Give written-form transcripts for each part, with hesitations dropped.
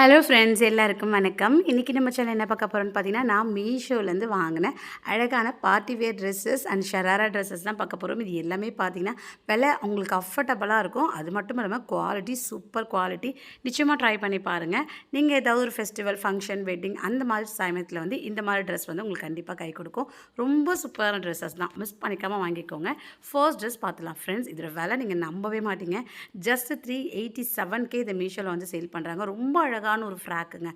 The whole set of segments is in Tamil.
ஹலோ ஃப்ரெண்ட்ஸ், எல்லாருக்கும் வணக்கம். இன்றைக்கி நம்ம சேனல் என்ன பார்க்க போகிறோன்னு பார்த்தீங்கன்னா, நான் மீஷோலேருந்து வாங்கின அழகான party wear dresses and sharara dresses தான் பார்க்க போகிறோம். இது எல்லாமே பார்த்தீங்கன்னா விலை உங்களுக்கு அஃபர்டபுளாக இருக்கும். அது மட்டும் இல்லாமல் குவாலிட்டி சூப்பர் குவாலிட்டி. நிச்சயமாக ட்ரை பண்ணி பாருங்கள். நீங்கள் ஏதாவது ஒரு ஃபெஸ்டிவல், ஃபங்க்ஷன், வெட்டிங் அந்த மாதிரி சமயத்தில் வந்து இந்த மாதிரி ட்ரெஸ் வந்து உங்களுக்கு கண்டிப்பாக கை கொடுக்கும். ரொம்ப சூப்பரான ட்ரெஸ்ஸஸ் தான், மிஸ் பண்ணிக்காமல் வாங்கிக்கோங்க. ஃபர்ஸ்ட் ட்ரெஸ் பார்த்துலாம் ஃப்ரெண்ட்ஸ். இதோட விலை நீங்கள் நம்பவே மாட்டீங்க. ஜஸ்ட் 387K இதை மீஷோவில் வந்து சேல் பண்ணுறாங்க. ரொம்ப அழகான ஒரு ஃப்ராக்குங்க.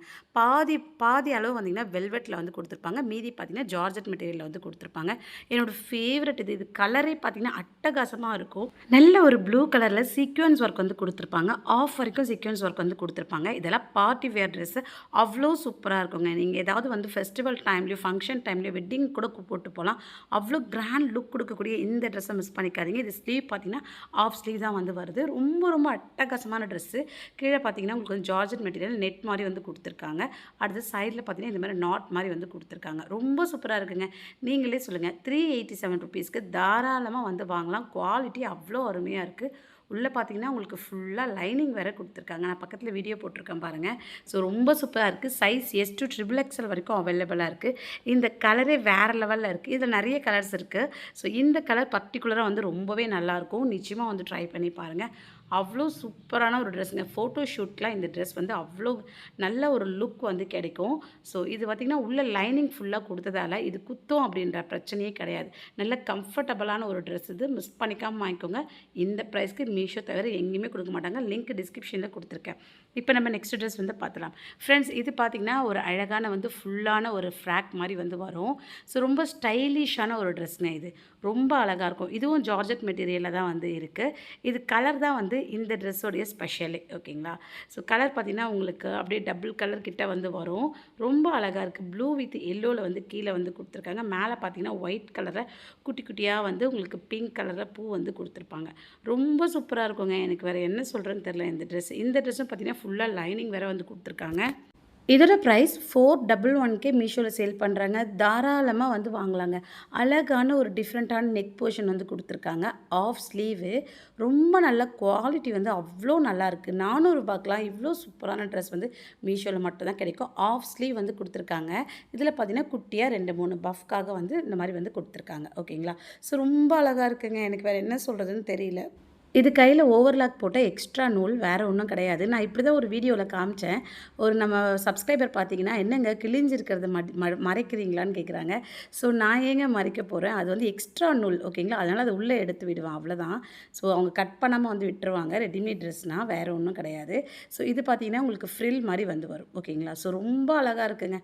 பாதி அளவு வந்தீங்கன்னா வெல்வெட்டில் வந்து கொடுத்துருப்பாங்க, மீதி பார்த்தீங்கன்னா ஜார்ஜெட் மெட்டீரியலில் வந்து கொடுத்துருப்பாங்க. என்னோடய ஃபேவரட் இது கலரே பார்த்தீங்கன்னா அட்டகாசமாக இருக்கும். நல்ல ஒரு ப்ளூ கலரில் சீக்வன்ஸ் ஒர்க் வந்து கொடுத்துருப்பாங்க. ஆஃப் வரைக்கும் சீக்வன்ஸ் ஒர்க் வந்து கொடுத்துருப்பாங்க. இதெல்லாம் பார்ட்டி வேர் ட்ரெஸ்ஸு அவ்வளோ சூப்பராக இருக்குங்க. நீங்கள் ஏதாவது வந்து ஃபெஸ்டிவல் டைம்லேயும் ஃபங்க்ஷன் டைம்லேயும் வெட்டிங் கூட போட்டு போகலாம். அவ்வளோ கிராண்ட் லுக் கொடுக்கக்கூடிய இந்த ட்ரெஸ்ஸை மிஸ் பண்ணிக்காதீங்க. இது ஸ்லீவ் பார்த்தீங்கன்னா ஆஃப் ஸ்லீவ் தான் வந்து வருது. ரொம்ப ரொம்ப அட்டகாசமான ட்ரெஸ்ஸு. கீழே பார்த்தீங்கன்னா உங்களுக்கு வந்து ஜார்ஜெட் மெட்டீரியல் நெட் மாதிரி வந்து கொடுத்துருக்காங்க. அடுத்து சைடில் பார்த்தீங்கன்னா இந்த மாதிரி நாட் மாதிரி வந்து கொடுத்துருக்காங்க. ரொம்ப சூப்பராக இருக்குங்க. நீங்களே சொல்லுங்கள், 387 ருபீஸ்க்கு தாராளமாக வந்து வாங்கலாம். குவாலிட்டி அவ்வளோ அருமையாக இருக்குது. உள்ளே பார்த்தீங்கன்னா உங்களுக்கு ஃபுல்லாக லைனிங் வேறு கொடுத்துருக்காங்க. நான் பக்கத்தில் வீடியோ போட்டிருக்கேன் பாருங்கள். ஸோ ரொம்ப சூப்பராக இருக்குது. சைஸ் S to XXL வரைக்கும் அவைலபிளாக இருக்குது. இந்த கலரே வேறு லெவலில் இருக்குது. இதில் நிறைய கலர்ஸ் இருக்குது. ஸோ இந்த கலர் பர்டிகுலராக வந்து ரொம்பவே நல்லாயிருக்கும். நிச்சயமாக வந்து ட்ரை பண்ணி பாருங்கள். அவ்வளோ சூப்பரான ஒரு ட்ரெஸ்ஸுங்க. ஃபோட்டோ ஷூட்லாம் இந்த ட்ரெஸ் வந்து அவ்வளோ நல்ல ஒரு லுக் வந்து கிடைக்கும். ஸோ இது பார்த்திங்கன்னா உள்ள லைனிங் ஃபுல்லாக கொடுத்ததால் இது குத்தம் அப்படின்ற பிரச்சனையே கிடையாது. நல்ல கம்ஃபர்டபுளான ஒரு ட்ரெஸ். இது மிஸ் பண்ணிக்காமல் வாங்கிக்கோங்க. இந்த ப்ரைஸ்க்கு மீஷோ தவிர எங்கேயுமே கொடுக்க மாட்டாங்க. லிங்க் டிஸ்கிரிப்ஷனில் கொடுத்துருக்கேன். இப்போ நம்ம நெக்ஸ்ட் ட்ரெஸ் வந்து பார்த்துலாம் ஃப்ரெண்ட்ஸ். இது பார்த்திங்கன்னா ஒரு அழகான வந்து ஃபுல்லான ஒரு ஃப்ராக் மாதிரி வந்து வரும். ஸோ ரொம்ப ஸ்டைலிஷான ஒரு ட்ரெஸ்ங்க. இது ரொம்ப அழகாக இருக்கும். இதுவும் ஜார்ஜெட் மெட்டீரியலில் தான் வந்து இருக்குது. இது கலர் தான் வந்து இந்த ட்ரெஸ்ஸோடைய ஸ்பெஷலு. ஓகேங்களா? ஸோ கலர் பார்த்திங்கன்னா உங்களுக்கு அப்படியே டபுள் கலர் கிட்ட வந்து வரும். ரொம்ப அழகாக இருக்குது. ப்ளூ வித் எல்லோவில் வந்து கீழே வந்து கொடுத்துருக்காங்க. மேலே பார்த்திங்கன்னா ஒயிட் கலரில் குட்டி குட்டியாக வந்து உங்களுக்கு பிங்க் கலரில் பூ வந்து கொடுத்துருப்பாங்க. ரொம்ப சூப்பராக இருக்குங்க. எனக்கு வேறு என்ன சொல்கிறேன்னு தெரில இந்த ட்ரெஸ். இந்த ட்ரெஸ்ஸும் பார்த்திங்கன்னா ஃபுல்லாக லைனிங் வேறு வந்து கொடுத்துருக்காங்க. இதோட ப்ரைஸ் 411K மீஷோவில் சேல் பண்ணுறாங்க. தாராளமாக வந்து வாங்கலாங்க. அழகான ஒரு டிஃப்ரெண்ட்டான நெக் போர்ஷன் வந்து கொடுத்துருக்காங்க. ஆஃப் ஸ்லீவு ரொம்ப நல்ல குவாலிட்டி வந்து அவ்வளோ நல்லாயிருக்கு. 400 ரூபாய்க்குலாம் இவ்வளோ சூப்பரான ட்ரெஸ் வந்து மீஷோவில் மட்டும்தான் கிடைக்கும். ஆஃப் ஸ்லீவ் வந்து கொடுத்துருக்காங்க. இதில் பார்த்தீங்கன்னா குட்டியாக 2-3 பஃப்காக வந்து இந்த மாதிரி வந்து கொடுத்துருக்காங்க. ஓகேங்களா? ஸோ ரொம்ப அழகாக இருக்குங்க. எனக்கு வேறு என்ன சொல்கிறதுன்னு தெரியல. இது கையில் ஓவர்லாக் போட்ட எக்ஸ்ட்ரா நூல், வேறு ஒன்றும் கிடையாது. நான் இப்படி தான் ஒரு வீடியோவில் காமிச்சேன். ஒரு நம்ம சப்ஸ்கிரைபர் பார்த்தீங்கன்னா, என்னங்க கிழிஞ்சிருக்கிறத மறைக்கிறீங்களான்னு கேட்குறாங்க. ஸோ நான் ஏங்க மறைக்க போகிறேன், அது வந்து எக்ஸ்ட்ரா நூல். ஓகேங்களா? அதனால் அதை உள்ளே எடுத்து விடுவேன், அவ்வளோதான். ஸோ அவங்க கட் பண்ணாமல் வந்து விட்டுருவாங்க. ரெடிமேட் ட்ரெஸ்னால் வேறு ஒன்றும் கிடையாது. ஸோ இது பார்த்தீங்கன்னா உங்களுக்கு ஃப்ரில் மாதிரி வந்து வரும். ஓகேங்களா? ஸோ ரொம்ப அழகாக இருக்குங்க.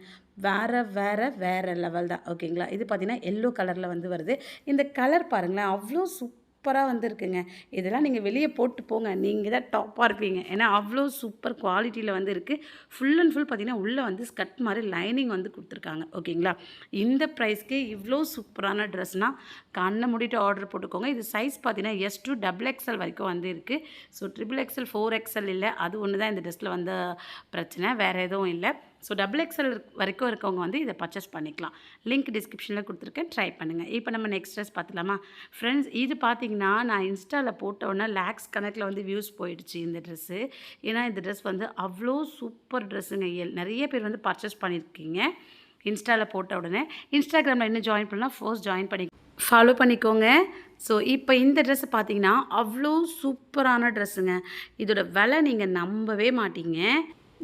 வேறு லெவல் தான். ஓகேங்களா? இது பார்த்தீங்கன்னா எல்லோ கலரில் வந்து வருது. இந்த கலர் பாருங்களேன், அவ்வளோ சூப்பராக வந்துருக்குங்க. இதெல்லாம் நீங்கள் வெளியே போட்டு போங்க, நீங்கள் தான் டாப்பாக இருப்பீங்க. ஏன்னா அவ்வளோ சூப்பர் குவாலிட்டியில் வந்து இருக்குது. ஃபுல் அண்ட் ஃபுல் பார்த்திங்கன்னா உள்ளே வந்து ஸ்கர்ட் மாதிரி லைனிங் வந்து கொடுத்துருக்காங்க. ஓகேங்களா? இந்த ப்ரைஸ்க்கு இவ்வளோ சூப்பரான ட்ரெஸ்னால் கண்ணை மூடிட்டு ஆர்டர் போட்டுக்கோங்க. இது சைஸ் பார்த்திங்கன்னா S to XXL வரைக்கும் வந்து இருக்குது. ஸோ XXL 4XL இல்லை, அது ஒன்று தான் இந்த ட்ரெஸ்ஸில் வந்த பிரச்சனை, வேறு எதுவும் இல்லை. ஸோ XXL வரைக்கும் இருக்கவங்க வந்து இதை பர்ச்சேஸ் பண்ணிக்கலாம். லிங்க் டிஸ்கிரிப்ஷனில் கொடுத்துருக்கேன், ட்ரை பண்ணுங்கள். இப்போ நம்ம நெக்ஸ்ட் ட்ரெஸ் பார்த்துலாமா ஃப்ரெண்ட்ஸ். இது பார்த்திங்கன்னா நான் இன்ஸ்டாவில் போட்டோன்னா லேக்ஸ் கணக்கில் வந்து வியூஸ் போயிடுச்சு இந்த ட்ரெஸ்ஸு. ஏன்னா இந்த ட்ரெஸ் வந்து அவ்வளோ சூப்பர் ட்ரெஸ்ஸுங்க. நிறைய பேர் வந்து பர்ச்சேஸ் பண்ணியிருக்கீங்க இன்ஸ்டாவில் போட்ட உடனே. இன்ஸ்டாகிராமில் இன்னும் ஜாயின் பண்ணலாம், ஃபர்ஸ்ட் ஜாயின் பண்ணி ஃபாலோ பண்ணிக்கோங்க. ஸோ இப்போ இந்த ட்ரெஸ்ஸு பார்த்திங்கன்னா அவ்வளோ சூப்பரான ட்ரெஸ்ஸுங்க. இதோட விலை நீங்கள் நம்பவே மாட்டீங்க.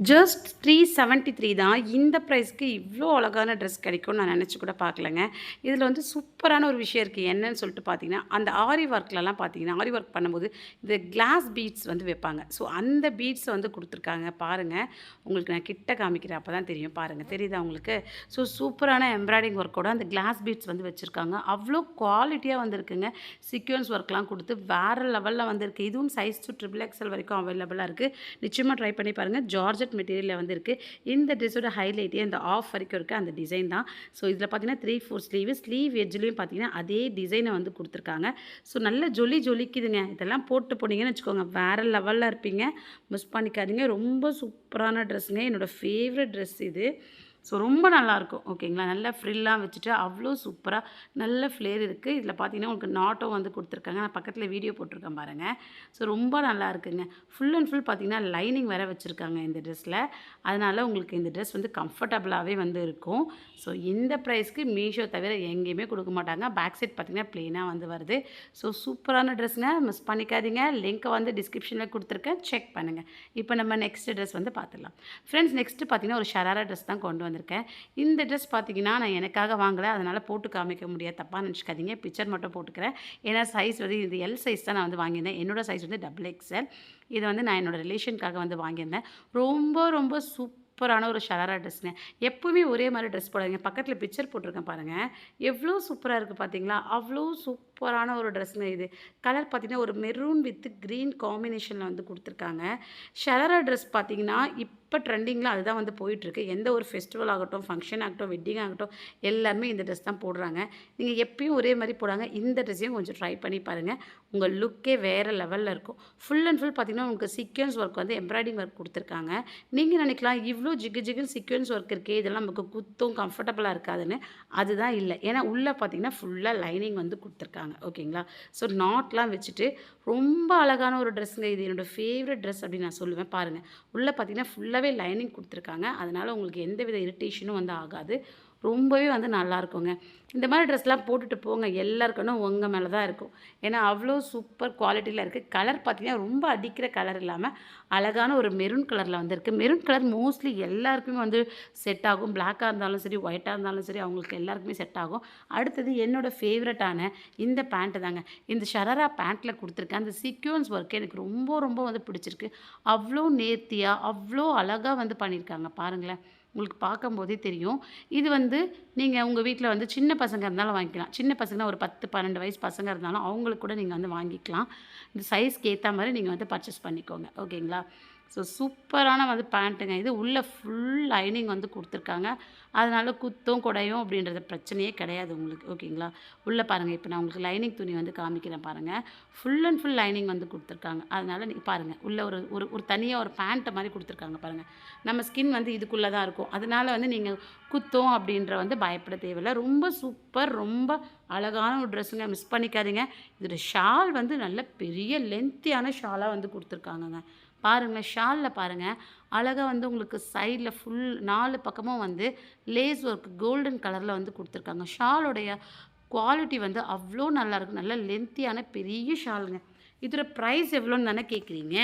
ஜஸ்ட் 373 தான். இந்த ப்ரைஸ்க்கு இவ்வளோ அழகான ட்ரெஸ் கிடைக்கும்னு நான் நினச்சி கூட பார்க்கலங்க. இதில் வந்து சூப்பரான ஒரு விஷயம் இருக்குது. என்னன்னு சொல்லிட்டு பார்த்தீங்கன்னா, அந்த ஆரி ஒர்க்லலாம் பார்த்தீங்கன்னா, ஆரி ஒர்க் பண்ணும்போது இந்த கிளாஸ் பீட்ஸ் வந்து வைப்பாங்க. ஸோ அந்த பீட்ஸை வந்து கொடுத்துருக்காங்க பாருங்கள். உங்களுக்கு நான் கிட்ட காமிக்கிறேன், அப்போ தான் தெரியும். பாருங்கள், தெரியுதா உங்களுக்கு? ஸோ சூப்பரான எம்ப்ராய்டிங் ஒர்க்கோட அந்த கிளாஸ் பீட்ஸ் வந்து வச்சுருக்காங்க. அவ்வளோ குவாலிட்டியாக வந்துருக்குங்க. சீக்வன்ஸ் ஒர்க்லாம் கொடுத்து வேறு லெவலில் வந்துருக்கு. இதுவும் சைஸ் to XXL வரைக்கும் அவைலபிளாக இருக்குது. நிச்சயமாக ட்ரை பண்ணி பாருங்கள். ஜார்ஜெட் மெட்டீரியலில் வந்து இருக்குது. இந்த ட்ரெஸ்ஸோட ஹைலைட்டே இந்த ஆஃப் வரைக்கும் இருக்குது அந்த டிசைன் தான். ஸோ இதில் பார்த்தீங்கன்னா 3/4 ஸ்லீவ் எட்ஜ்லேயும் பார்த்தீங்கன்னா அதே டிசைனை வந்து கொடுத்துருக்காங்க. ஸோ நல்ல ஜொலிக்குதுங்க. இதெல்லாம் போட்டு போனீங்கன்னு வச்சுக்கோங்க, வேறு லெவலில் இருப்பீங்க. மிஸ் பண்ணிக்காதீங்க. ரொம்ப சூப்பரான ட்ரெஸ்ஸுங்க. என்னோடய ஃபேவரட் ட்ரெஸ் இது. ஸோ ரொம்ப நல்லாயிருக்கும் ஓகேங்களா. நல்ல ஃப்ரில்லாம் வச்சுட்டு அவ்வளோ சூப்பராக நல்ல ஃப்ளேர் இருக்குது. இதில் பார்த்தீங்கன்னா உங்களுக்கு நாட்டும் வந்து கொடுத்துருக்காங்க. நான் பக்கத்தில் வீடியோ போட்டிருக்கேன் பாருங்கள். ஸோ ரொம்ப நல்லா இருக்குங்க. ஃபுல் அண்ட் ஃபுல் பார்த்தீங்கன்னா லைனிங் வேறு வச்சுருக்காங்க இந்த ட்ரெஸ்ஸில். அதனால் உங்களுக்கு இந்த ட்ரெஸ் வந்து கம்ஃபர்டபுளாகவே வந்து இருக்கும். ஸோ இந்த ப்ரைஸ்க்கு மீஷோ தவிர எங்கேயுமே கொடுக்க மாட்டாங்க. பேக் சைட் பார்த்தீங்கன்னா ப்ளெயினாக வந்து வருது. ஸோ சூப்பரான ட்ரெஸ்ஸுங்க, மிஸ் பண்ணிக்காதீங்க. லிங்க்கை வந்து டிஸ்கிரிப்ஷனில் கொடுத்துருக்கேன், செக் பண்ணுங்கள். இப்போ நம்ம நெக்ஸ்ட் ட்ரெஸ் வந்து பார்த்துடலாம். ஃப்ரெண்ட்ஸ், நெக்ஸ்ட்டு பார்த்தீங்கன்னா ஒரு ஷராரா ட்ரெஸ் தான் கொண்டு வந்திருக்கேன். இந்த ட்ரெஸ் பார்த்தீங்கன்னா நான் எனக்காக வாங்கலை, அதனால் போட்டு காமிக்க முடியாது, தப்பாக நினச்சிக்காதீங்க. பிக்சர் மட்டும் போட்டுக்கிறேன். ஏன்னா சைஸ் வந்து இது எல் சைஸ் தான் நான் வந்து வாங்கியிருந்தேன். என்னோடய சைஸ் வந்து XXL. இதை வந்து நான் என்னோடய ரிலேஷனுக்காக வந்து வாங்கியிருந்தேன். ரொம்ப ரொம்ப சூப்பரான ஒரு ஷராரா ட்ரெஸ்ஸுங்க. எப்போவுமே ஒரே மாதிரி ட்ரெஸ் போடாதீங்க. பக்கத்தில் பிக்சர் போட்டிருக்கேன் பாருங்கள், எவ்வளோ சூப்பராக இருக்குது பார்த்தீங்களா. அவ்வளோ சூப்பரான ஒரு ட்ரெஸ்ஸுங்க இது. கலர் பார்த்தீங்கன்னா ஒரு மெரூன் வித் க்ரீன் காம்பினேஷனில் வந்து கொடுத்துருக்காங்க. ஷராரா ட்ரெஸ் பார்த்தீங்கன்னா இப்போ ட்ரெண்டிங்கில் அதுதான் வந்து போயிட்டுருக்கு. எந்த ஒரு ஃபெஸ்டிவல் ஆகட்டும், ஃபங்க்ஷன் ஆகட்டும், வெட்டிங் ஆகட்டும், எல்லாருமே இந்த ட்ரெஸ் தான் போடுறாங்க. நீங்கள் எப்பயும் ஒரே மாதிரி போடாங்க, இந்த ட்ரெஸ்ஸையும் கொஞ்சம் ட்ரை பண்ணி பாருங்கள். உங்கள் லுக்கே வேறு லெவலில் இருக்கும். ஃபுல் அண்ட் ஃபுல் பார்த்தீங்கன்னா உங்களுக்கு சீக்வென்ஸ் ஒர்க் வந்து எம்ப்ராய்டிங் ஒர்க் கொடுத்துருக்காங்க. நீங்கள் நினைக்கலாம் இவ்வளோ ஜிகு ஜிகுன்னு சீக்வென்ஸ் ஒர்க் இருக்கே, இதெல்லாம் நமக்கு குத்தும் கம்ஃபர்டபுளாக இருக்காதுன்னு. அதுதான் இல்லை. ஏன்னா உள்ளே பார்த்தீங்கன்னா ஃபுல்லாக லைனிங் வந்து கொடுத்துருக்காங்க ஓகேங்களா. ஸோ நாட்லாம் வச்சுட்டு ரொம்ப அழகான ஒரு ட்ரெஸ்ஸுங்க. இது என்னோடய ஃபேவரட் ட்ரெஸ் அப்படின்னு நான் சொல்லுவேன். பாருங்கள், உள்ளே பார்த்தீங்கன்னா ஃபுல்லாகவே லைனிங் கொடுத்துருக்காங்க. அதனால் உங்களுக்கு எந்தவித இரிட்டேஷனும் வந்து ஆகாது. ரொம்பவே வந்து நல்லாயிருக்குங்க. இந்த மாதிரி ட்ரெஸ்லாம் போட்டுட்டு போங்க, எல்லாருக்கணும் உங்கள் மேலே தான் இருக்கும். ஏன்னா அவ்வளோ சூப்பர் குவாலிட்டியில் இருக்குது. கலர் பார்த்தீங்கன்னா ரொம்ப அடிக்கிற கலர் இல்லாமல் அழகான ஒரு மெரூன் கலரில் வந்து இருக்குது. மெரூன் கலர் மோஸ்ட்லி எல்லாருக்குமே வந்து செட் ஆகும். பிளாக்காக இருந்தாலும் சரி, ஒயிட்டாக இருந்தாலும் சரி, அவங்களுக்கு எல்லாருக்குமே செட் ஆகும். அடுத்தது என்னோடய ஃபேவரட்டான இந்த பேண்ட்டு தாங்க. இந்த ஷராரா பேண்ட்டில் கொடுத்துருக்கேன் அந்த சீக்வென்ஸ் ஒர்க்கு எனக்கு ரொம்ப ரொம்ப வந்து பிடிச்சிருக்கு. அவ்வளோ நேர்த்தியாக அவ்வளோ அழகாக வந்து பண்ணியிருக்காங்க பாருங்களேன். உங்களுக்கு பார்க்கும்போதே தெரியும். இது வந்து நீங்கள் உங்கள் வீட்டில் வந்து சின்ன பசங்க இருந்தாலும் வாங்கிக்கலாம். சின்ன பசங்கன்னா ஒரு 10, 12 வயசு பசங்க இருந்தாலும் அவங்களுக்கு கூட நீங்கள் வந்து வாங்கிக்கலாம். இந்த சைஸ்க்கு ஏற்ற மாதிரி நீங்கள் வந்து பர்ச்சேஸ் பண்ணிக்கோங்க ஓகேங்களா. ஸோ சூப்பரான வந்து பேண்ட்டுங்க இது. உள்ளே ஃபுல் லைனிங் வந்து கொடுத்துருக்காங்க. அதனால் குத்தும் குடையும் அப்படின்றது பிரச்சனையே கிடையாது உங்களுக்கு ஓகேங்களா. உள்ளே பாருங்கள், இப்போ நான் உங்களுக்கு லைனிங் துணி வந்து காமிக்கிறேன் பாருங்கள். ஃபுல் அண்ட் ஃபுல் லைனிங் வந்து கொடுத்துருக்காங்க. அதனால் நீங்கள் பாருங்கள், உள்ளே ஒரு ஒரு ஒரு தனியாக ஒரு பேண்ட்டு மாதிரி கொடுத்துருக்காங்க பாருங்கள். நம்ம ஸ்கின் வந்து இதுக்குள்ளே தான் இருக்கும். அதனால் வந்து நீங்கள் குத்தும் அப்படின்ற வந்து பயப்பட தேவையில்லை. ரொம்ப சூப்பர், ரொம்ப அழகான ஒரு ட்ரெஸ்ஸுங்க, மிஸ் பண்ணிக்காதீங்க. இதோட ஷால் வந்து நல்ல பெரிய லென்த்தியான ஷாலாக வந்து கொடுத்துருக்காங்கங்க. பாருங்கள், ஷாலில் பாருங்கள் அழகாக வந்து உங்களுக்கு சைடில் ஃபுல் 4 பக்கமும் வந்து லேஸ் ஒர்க் கோல்டன் கலரில் வந்து கொடுத்துருக்காங்க. ஷாலோடைய குவாலிட்டி வந்து அவ்வளோ நல்லாயிருக்கு. நல்ல லென்த்தியான பெரிய ஷாலுங்க. இதோட ப்ரைஸ் எவ்வளோன்னு தானே கேட்குறீங்க.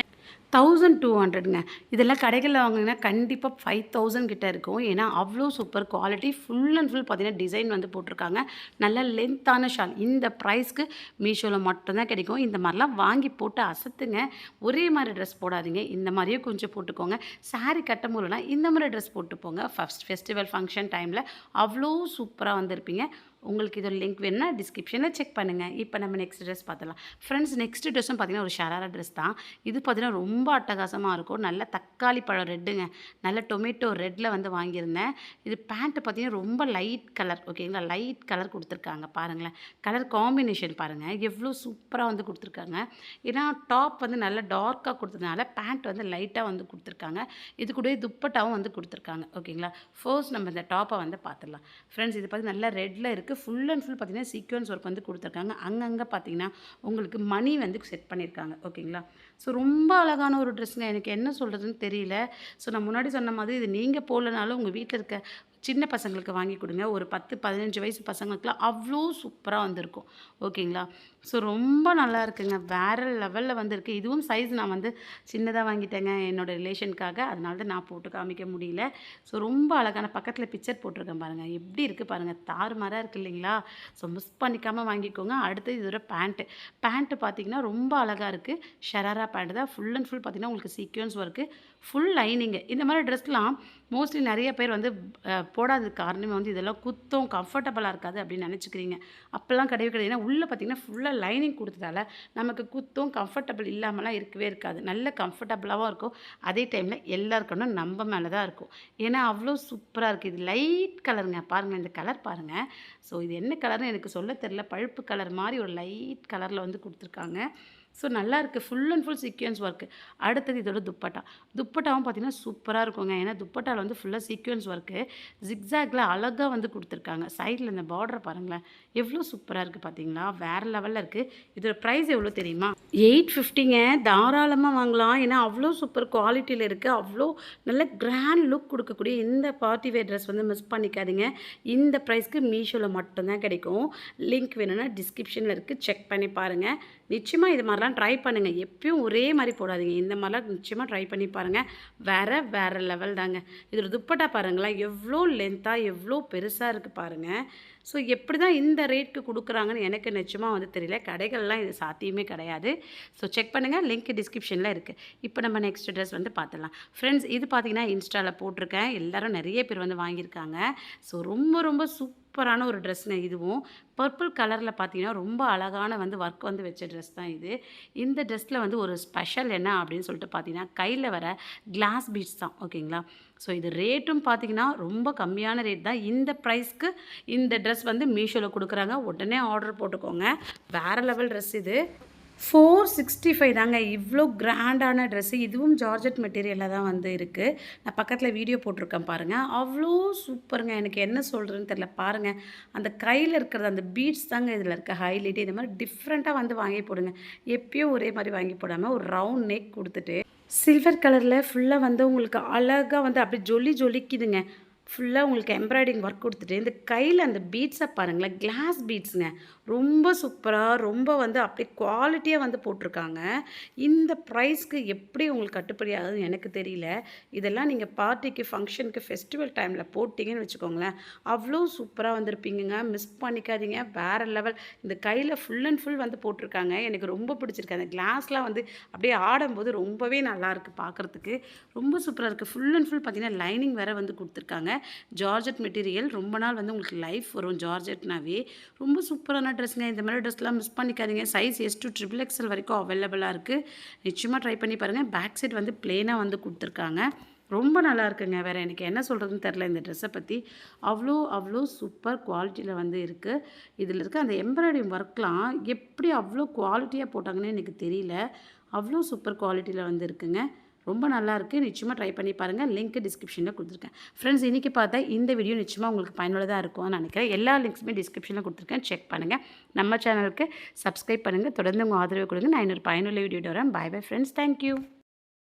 1200ங்க. இதெல்லாம் கடைகளில் வாங்கினீங்கன்னா கண்டிப்பாக 5000 கிட்ட இருக்கும். ஏன்னா அவ்வளோ super quality. Full and full பார்த்தீங்கன்னா டிசைன் வந்து போட்டிருக்காங்க. நல்ல லென்த்தான ஷால். இந்த ப்ரைஸ்க்கு மீஷோவில் மட்டும்தான் கிடைக்கும். இந்த மாதிரிலாம் வாங்கி போட்டு அசத்துங்க. ஒரே மாதிரி ட்ரெஸ் போடாதீங்க, இந்த மாதிரியே கொஞ்சம் போட்டுக்கோங்க. சாரீ கட்ட முடியலனா இந்த மாதிரி ட்ரெஸ் போட்டு போங்க. ஃபெஸ்டிவல் ஃபங்க்ஷன் டைமில் அவ்வளோ சூப்பராக வந்திருப்பீங்க. உங்களுக்கு இதோட லிங்க் வேணும்னா டிஸ்கிரிப்ஷனில் செக் பண்ணுங்கள். இப்போ நம்ம நெக்ஸ்ட் ட்ரெஸ் பார்த்துலாம். ஃப்ரெண்ட்ஸ், நெக்ஸ்ட் ட்ரெஸ்ஸும் பார்த்தீங்கன்னா ஒரு ஷராரா ட்ரெஸ் தான். இது பார்த்தீங்கன்னா ரொம்ப அட்டகாசமாக இருக்கும். நல்ல தக்காளி பழம் ரெட்டுங்க, நல்ல டொமேட்டோ ரெட்டில் வந்து வாங்கியிருந்தேன். இது பேண்ட்டு பார்த்தீங்கன்னா ரொம்ப லைட் கலர் ஓகேங்களா. லைட் கலர் கொடுத்துருக்காங்க பாருங்களேன். கலர் காம்பினேஷன் பாருங்கள் எவ்வளோ சூப்பராக வந்து கொடுத்துருக்காங்க. ஏன்னா டாப் வந்து நல்ல டார்க்காக கொடுத்ததுனால பேண்ட் வந்து லைட்டாக வந்து கொடுத்துருக்காங்க. இது கூட துப்பட்டாவும் வந்து கொடுத்துருக்காங்க ஓகேங்களா. ஃபர்ஸ்ட் நம்ம இந்த டாப்பை வந்து பார்த்துடலாம். ஃப்ரெண்ட்ஸ், இது பார்த்து நல்லா ரெட்டில் இருக்குது. ஃபுல் அண்ட் ஃபுல் பார்த்தீங்கன்னா சீக்வென்ஸ் ஒர்க் வந்து கொடுத்துருக்காங்க. அங்கங்கே பார்த்தீங்கன்னா உங்களுக்கு மணி வந்து செட் பண்ணியிருக்காங்க ஓகேங்களா. ஸோ ரொம்ப அழகான ஒரு ட்ரெஸ்ஸுங்க. எனக்கு என்ன சொல்கிறதுன்னு தெரியல. ஸோ நான் முன்னாடி சொன்ன மாதிரி இது நீங்கள் போடலனாலும் உங்கள் வீட்டில் இருக்க சின்ன பசங்களுக்கு வாங்கி கொடுங்க. ஒரு 10, 15 வயசு பசங்களுக்குலாம் அவ்வளோ சூப்பராக வந்திருக்கும் ஓகேங்களா. ஸோ ரொம்ப நல்லா இருக்குங்க, வேறு லெவலில் வந்திருக்கு. இதுவும் சைஸ் நான் வந்து சின்னதாக வாங்கிட்டேங்க என்னோடய ரிலேஷனுக்காக. அதனால தான் நான் போட்டு காமிக்க முடியல. ஸோ ரொம்ப அழகான பக்கத்தில் பிக்சர் போட்டிருக்கேன் பாருங்கள், எப்படி இருக்குது பாருங்கள், தாறுமாறாக இருக்குது இல்லைங்களா. ஸோ மிஸ் பண்ணிக்காமல் வாங்கிக்கோங்க. அடுத்து இதோட பேண்ட்டு பார்த்திங்கன்னா ரொம்ப அழகாக இருக்குது. ஷராரா பேண்ட் தான். ஃபுல் அண்ட் ஃபுல் பார்த்திங்கன்னா உங்களுக்கு சீக்வென்ஸ் ஒர்க்கு, ஃபுல் லைனிங்கு. இந்த மாதிரி ட்ரெஸ்லாம் மோஸ்ட்லி நிறைய பேர் வந்து போடாததுக்கு காரணமே வந்து இதெல்லாம் குத்தும் கம்ஃபர்டபுளாக இருக்காது அப்படின்னு நினச்சிக்கிறீங்க. அப்போல்லாம் கிடையவே கிடையாது. ஏன்னா உள்ளே பார்த்திங்கன்னா ஃபுல்லாக லைனிங் கொடுத்ததால நமக்கு குத்தும் கம்ஃபர்டபுள் இல்லாமலாம் இருக்கவே இருக்காது. நல்ல கம்ஃபர்டபுளாகவும் இருக்கும். அதே டைமில் எல்லாருக்கணும் நம்ம மேலே தான் இருக்கும். ஏன்னா அவ்வளோ சூப்பராக இருக்குது. இது லைட் கலருங்க. பாருங்கள், இந்த கலர் பாருங்கள். ஸோ இது என்ன கலர்னு எனக்கு சொல்ல தெரியல. பழுப்பு கலர் மாதிரி ஒரு லைட் கலரில் வந்து கொடுத்துருக்காங்க. ஸோ நல்லாயிருக்கு. Full and full sequence work. அடுத்தது இதோட துப்பட்டா. துப்பட்டாவும் பார்த்தீங்கன்னா சூப்பராக இருக்குங்க. ஏன்னா துப்பட்டாவில் வந்து ஃபுல்லாக சீக்வென்ஸ் ஒர்க்கு. ஜிக்ஸாக்ல அழகா வந்து குடுத்துருக்காங்க. சைடில் இந்த பார்டர பாருங்களேன். எவ்வளோ சூப்பரா இருக்கு பார்த்தீங்களா? வேற லெவல்ல இருக்கு. இதோட பிரைஸ் எவ்வளோ தெரியுமா? 850ங்க. தாராளமா வாங்கலாம். ஏன்னா அவ்வளோ சூப்பர் குவாலிட்டியில இருக்கு. அவ்வளோ நல்ல கிராண்ட் லுக் குடுக்கக்கூடிய இந்த பார்ட்டி வேர் ட்ரெஸ் வந்து மிஸ் பண்ணிக்காதீங்க. இந்த பிரைஸ்க்கு மீஷோல மட்டும் தான் கிடைக்கும். லிங்க் வேணும்னா டிஸ்கிரிப்ஷன்ல இருக்கு. செக் பண்ணி பாருங்க. நிச்சயமா இது மாரிலாம் ட்ரை பண்ணுங்க. எப்பயும் ஒரே மாரி போடாதீங்க. இந்த மாரிலாம் நிச்சயமா ட்ரை பண்ணி பாருங்க. வேற லெவல் தாங்க. இதோட துப்பட்டா பாருங்களேன். எவ்வளோ லென்த்தா, எவ்வளோ பெருசா இருக்கு பாருங்க. ஸோ எப்படி தான் இந்த ரேட்க்கு குடுக்குறாங்கன்னு எனக்கு நிச்சயமா வந்து தெரியல. கடைகள்லாம் இது சாத்தியமே கிடையாது. ஸோ செக் பண்ணுங்க. லிங்க் டிஸ்கிரிப்ஷன்ல இருக்கு. இப்போ நம்ம நெக்ஸ்ட் ட்ரெஸ் வந்து பார்த்துடலாம். ஃப்ரெண்ட்ஸ் இது பார்த்தீங்கன்னா இன்ஸ்டால போட்டிருக்கேன். எல்லாரும் நெறைய பேர் வந்து வாங்கியிருக்காங்க. ஸோ ரொம்ப சூப்பரான ஒரு ட்ரெஸ்ங்க இதுவும். பர்பிள் கலரில் பார்த்தீங்கன்னா ரொம்ப அழகான வந்து ஒர்க் வந்து வச்ச ட்ரெஸ் தான் இது. இந்த ட்ரெஸ்ஸில் வந்து ஒரு ஸ்பெஷல் என்ன அப்படின்னு சொல்லிட்டு பார்த்தீங்கன்னா கையில் வர கிளாஸ் பீட்ஸ் தான். ஓகேங்களா? ஸோ இது ரேட்டும் பார்த்தீங்கன்னா ரொம்ப கம்மியான ரேட் தான். இந்த ப்ரைஸ்க்கு இந்த ட்ரெஸ் வந்து மீஷோல குடுக்குறாங்க. உடனே ஆர்டர் போட்டுக்கோங்க. வேற லெவல் ட்ரெஸ் இது. 465 தாங்க. இவ்வளோ கிராண்டான ட்ரெஸ்ஸு. இதுவும் ஜார்ஜெட் மெட்டீரியல்ல தான் வந்து இருக்கு. நான் பக்கத்துல வீடியோ போட்டிருக்கேன் பாருங்க. அவ்வளோ சூப்பருங்க. எனக்கு என்ன சொல்றதுன்னு தெரியல. பாருங்க. அந்த கையில இருக்கிறது அந்த பீட்ஸ் தாங்க இதில இருக்க ஹைலைட்டே. இந்த மாரி டிஃப்ரெண்ட்டா வந்து வாங்கி போடுங்க. எப்பயும் ஒரே மாரி வாங்கி போடாம ஒரு ரவுண்ட் நெக் குடுத்துட்டு, சில்வர் கலர்ல ஃபுல்லா வந்து உங்களுக்கு அழகா வந்து அப்படியே ஜொலிக்குதுங்க. ஃபுல்லா உங்களுக்கு எம்ப்ராய்டிங் ஒர்க் குடுத்துட்டு, இந்த கையில அந்த பீட்ஸ பாருங்களேன். கிளாஸ் பீட்ஸுங்க. ரொம்ப சூப்பரா, ரொம்ப வந்து அப்படியே குவாலிட்டியா வந்து போட்டிருக்காங்க. இந்த ப்ரைஸ்க்கு எப்படி உங்களுக்கு கட்டுப்படி ஆகுதுன்னு எனக்கு தெரியல. இதெல்லாம் நீங்க பார்ட்டிக்கு, ஃபங்ஷனுக்கு, ஃபெஸ்டிவல் டைம்ல போட்டீங்கன்னு வச்சுக்கோங்களேன், அவ்வளோ சூப்பரா வந்திருப்பீங்கங்க. மிஸ் பண்ணிக்காதீங்க. வேற லெவல். இந்த கையில ஃபுல் அண்ட் ஃபுல் வந்து போட்டிருக்காங்க. எனக்கு ரொம்ப பிடிச்சிருக்கு. அந்த கிளாஸ்லாம் வந்து அப்படியே ஆடும்போது ரொம்பவே நல்லாயிருக்கு பார்க்கறதுக்கு. ரொம்ப சூப்பரா இருக்கு. ஃபுல் அண்ட் ஃபுல் பார்த்தீங்கன்னா, லைனிங் வேற வந்து குடுத்துருக்காங்க. Georgette material. ரொம்ப நாள் வந்து உங்களுக்கு லைஃப் வரும் ஜார்ஜெட்னாவே. ரொம்ப சூப்பரான ட்ரெஸ்ங்க. இந்த மாதிரி ட்ரெஸ்லாம் மிஸ் பண்ணிக்காதீங்க. Size S to triple XL வரைக்கும் அவைலபிளா இருக்கு. நிச்சயமா ட்ரை பண்ணி பாருங்க. பேக் சைட் வந்து பிளெயினா வந்து குடுத்துருக்காங்க. ரொம்ப நல்லா இருக்குங்க. வேற எனக்கு என்ன சொல்றதுன்னு தெரியல இந்த ட்ரெஸ்ஸ பத்தி. அவ்வளோ சூப்பர் குவாலிட்டில வந்து இருக்கு. இதில இருக்க அந்த எம்ப்ராய்டிங் ஒர்க்லாம் எப்படி அவ்வளோ குவாலிட்டியா போட்டாங்கன்னு எனக்கு தெரியல. அவ்வளோ சூப்பர் குவாலிட்டில வந்து இருக்குங்க. ரொம்ப நல்லாயிருக்கு. நிச்சயமா ட்ரை பண்ணி பாருங்க. லிங்க் டிஸ்கிரிப்ஷன்ல குடுத்துருக்கேன். ஃப்ரெண்ட்ஸ் இன்னைக்கு பார்த்தா இந்த வீடியோ நிச்சயமா உங்களுக்கு பயனுள்ளதா இருக்கும்னு நினைக்கிறேன். எல்லா லிங்க்ஸுமே டிஸ்கிரிப்ஷன்ல குடுத்துருக்கேன். செக் பண்ணுங்க. நம்ம சேனலுக்கு சப்ஸ்கிரைப் பண்ணுங்க. தொடர்ந்து உங்க ஆதரவு கொடுங்க. நான் இன்னொரு பயனுள்ள வீடியோட வரேன். Bye friends. Thank you.